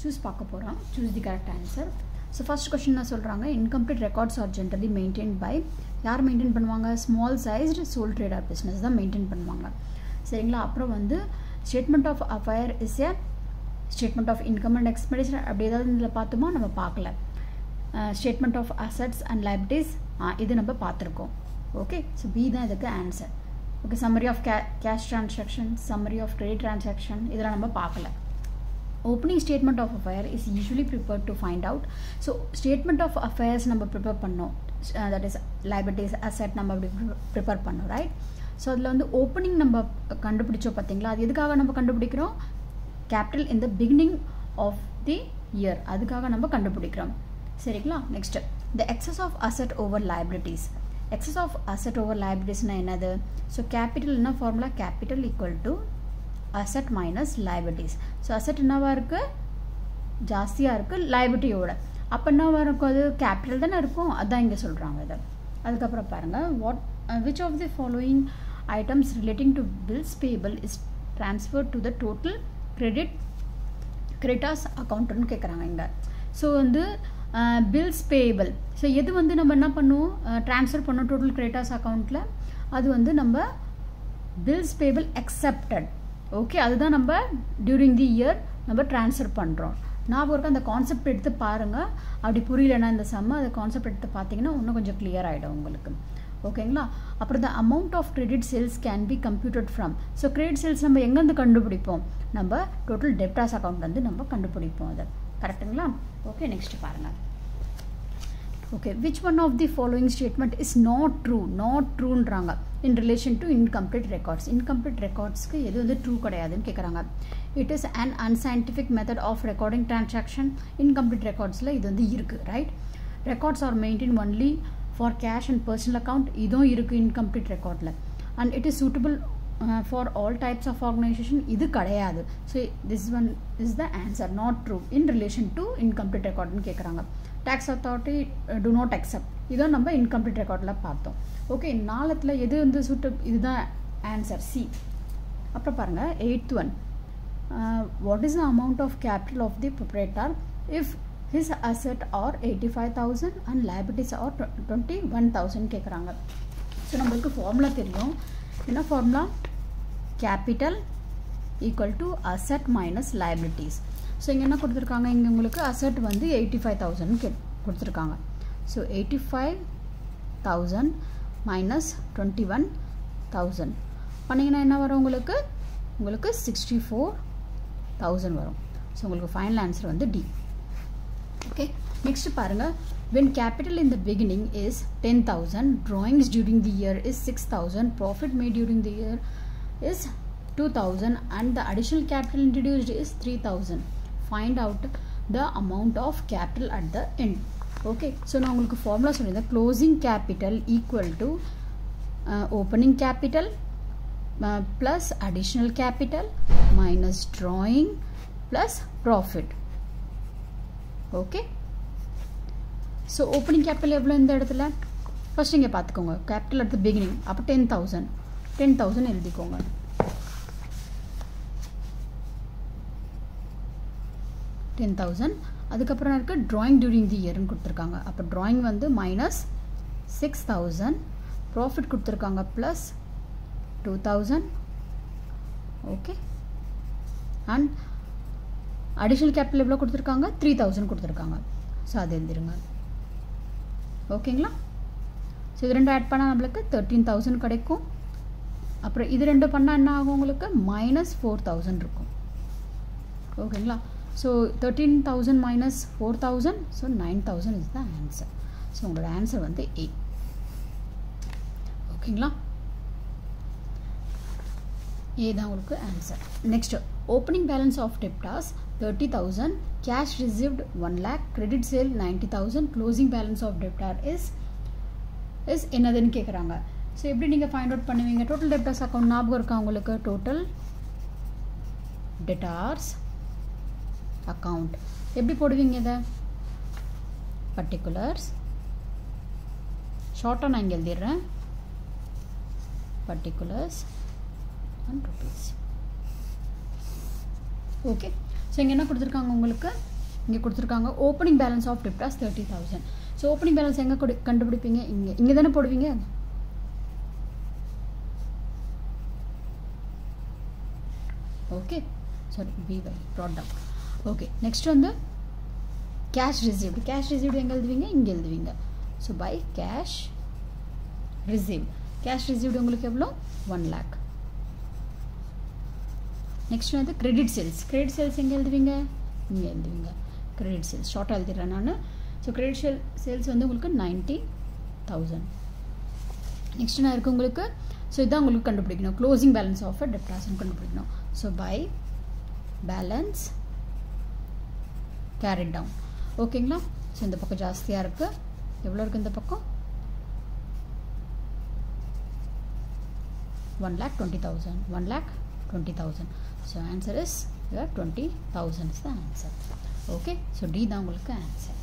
choose பார்க்க போறோம். choose the correct answer. So first question நான் சொல்றாங்க incomplete records are generally maintained by யார் மெயின்டைன் பண்ணுவாங்க? small sized sole trader business தான் மெயின்டைன் பண்ணுவாங்க. சரிங்களா? அப்புறம் வந்து statement of affair is a statement of income and expenditure அப்படி ஏதாவது இதுல பார்த்தோமா நம்ம பார்க்கல. statement of assets and liabilities இது நம்ம பார்த்திருக்கோம். ஓகே so B தான் இதுக்கு answer. Okay summary of cash transaction, summary of credit transaction இதெல்லாம் நம்ம பார்க்கல. opening statement of affair is usually prepared to find out. So statement of affairs நம்ம prepare பண்ணோம். that is liabilities asset நம்ம அப்படி prepare பண்ணோம் right. so அதுல வந்து opening நம்ம கண்டுபிடிச்சோம் பாத்தீங்களா? அது எதுக்காக நம்ம கண்டுபிடிக்கிறோம்? capital in the beginning of the year அதுக்காக நம்ம கண்டுபிடிக்கிறோம். சரிங்களா? next the excess of asset over liabilities. excess of asset over liabilities னா என்னது? so capital என்ன formula? capital equal to asset minus liabilities. so asset என்னவா இருக்கு? ஜாஸ்தியா இருக்கு liabilityயோட. அப்ப என்னவா இருக்கும்? அது capital தான இருக்கும். அதான் இங்க சொல்றாங்க இது. அதுக்கு அப்புறம் பாருங்க which of the following items relating to bills payable is transferred to the total creditors account னு கேக்குறாங்க இங்க. so வந்து bills payable. so எது வந்து நம்ம என்ன பண்ணுவோம்? ட்ரான்ஸ்ஃபர் பண்ணோம் total creditors accountல. அது வந்து நம்ம bills payable accepted. ஓகே அதுதான் நம்ம during the year நம்ம ட்ரான்ஸ்ஃபர் பண்றோம். நான் ஒரு அந்த கான்செப்ட் எடுத்து பாருங்க. அப்படி புரியலனா இந்த சம் அந்த கான்செப்ட் எடுத்து பாத்தீங்கன்னா இன்னும் கொஞ்சம் clear ஆயிடும் உங்களுக்கு. ஓகேங்களா? அப்புறம் the amount of credit sales can be computed from. so credit sales நம்ம எங்க இருந்து கண்டுபிடிப்போம்? நம்ம total debtors account ல இருந்து நம்ம கண்டுபிடிப்போம் அது. கரெக்ட்டுங்களா? ஓகே நெக்ஸ்ட் பாருங்க. okay which one of the following statement is not true? not true ன்றாங்க in relation to incomplete records. incomplete records க்கு எது வந்து true கிடையாதுன்னு கேக்குறாங்க. it is an unscientific method of recording transaction. incomplete records ல இது வந்து இருக்கு right. records are maintained only for cash and personal account இதுவும் இருக்கு incomplete recordல. and it is suitable for all types of organization இது கிடையாது. so this one is the answer not true in relation to incomplete record னு கேக்குறாங்க. tax authority do not accept இதான் நம்ம incomplete recordல பார்த்தோம். Okay நாலத்துல எது வந்து suitable இதுதான் ஆன்சர் C. அப்புறம் பாருங்க 8th one what is the amount of capital of the proprietor if his asset are 85,000 and liabilities are 21,000 கேக்குறாங்க. so நமக்கு ஃபார்முலா தெரியும். என்ன formula? capital equal to asset minus liabilities. so இங்க என்ன கொடுத்திருக்காங்க? இங்க உங்களுக்கு asset வந்து 85,000 கொடுத்திருக்காங்க. so 85,000 minus 21,000 பண்ணீங்கன்னா என்ன வரும் உங்களுக்கு? உங்களுக்கு 64,000 வரும். so உங்களுக்கு ஃபைனல் ஆன்சர் வந்து D. okay next பாருங்க when capital in the beginning is 10,000 drawings during the year is 6,000 profit made during the year is 2,000 and the additional capital introduced is 3,000. find out the amount of capital at the end. okay so நான் உங்களுக்கு formula சொல்லிருந்தேன். closing capital equal to opening capital plus additional capital minus drawing plus profit. okay so opening capital எவ்வளவு இந்த இடத்துல? first இங்க பாத்துக்கோங்க capital at the beginning அப்ப 10,000 எழுதிக்கோங்க. 10,000 அதுக்கு அப்புறம் இருக்கு drawing during the year னு கொடுத்திருக்காங்க. அப்ப drawing வந்து minus 6,000 profit கொடுத்திருக்காங்க plus 2,000. okay and additional capital எவ்வளவு கொடுத்திருக்காங்க? 3,000 கொடுத்திருக்காங்க. சோ அது எழுதிருங்க. ஓகேங்களா? சோ இது ரெண்டு ஆட் பண்ணா நமக்கு 13,000 கிடைக்கும். அப்புறம் இது ரெண்டு பண்ணா என்ன ஆகும் உங்களுக்கு? -4,000 இருக்கும். ஓகேங்களா? so 13,000 minus 4,000 so 9,000 is the answer. so உங்களோட ஆன்சர் வந்து A. ஓகேங்களா? A தான் உங்களுக்கு answer. Next opening balance of debtors 30,000 cash received 1 lakh credit sale 90,000 closing balance of debtor is என்னதுன்னு கேக்குறாங்க. so எப்படி நீங்க ஃபைண்ட் அவுட் பண்ணுவீங்க? total debtors account ஞாபகம் இருக்கா உங்களுக்கு? total debtors account எப்படி போடுவீங்க இத? particulars ஷார்ட்டா நான் இங்க எழுதிறேன் particulars and rupees. okay so இங்க என்ன கொடுத்திருக்காங்க உங்களுக்கு? இங்கே கொடுத்துருக்காங்க opening balance of debtors 30,000. So opening balance எங்கே கண்டுபிடிப்பீங்க? இங்கே தானே போடுவீங்க. Okay, sorry BY brought down. Okay, next வந்து கேஷ் ரிசீவ்டு. கேஷ் ரிசீவ்டு எங்கே எழுதுவீங்க? இங்கே எழுதுவீங்க. So by cash received. Cash received உங்களுக்கு எவ்வளோ? 1 lakh. நெக்ஸ்ட் வந்து கிரெடிட் சேல்ஸ். கிரெடிட் சேல்ஸ் எங்கே எழுதுவீங்க? இங்கே எழுதுவீங்க. கிரெடிட் சேல்ஸ் ஷார்ட்டாக எழுதிடுறேன் நான். ஸோ கிரெடிட் சேல்ஸ் வந்து உங்களுக்கு 90,000. நெக்ஸ்ட் என்ன இருக்குது உங்களுக்கு? ஸோ இதான் உங்களுக்கு கண்டுபிடிக்கணும். க்ளோசிங் பேலன்ஸ் ஆஃப் டெப்டாஸ்ன்னு கண்டுபிடிக்கணும். So by balance carried down. ஓகேங்களா? ஸோ இந்த பக்கம் ஜாஸ்தியாக இருக்குது. எவ்வளோ இருக்குது இந்த பக்கம்? 1,20,000. 1,20,000. So answer is 20,000 is the answer. Okay, so D தான் உங்களுக்கு answer.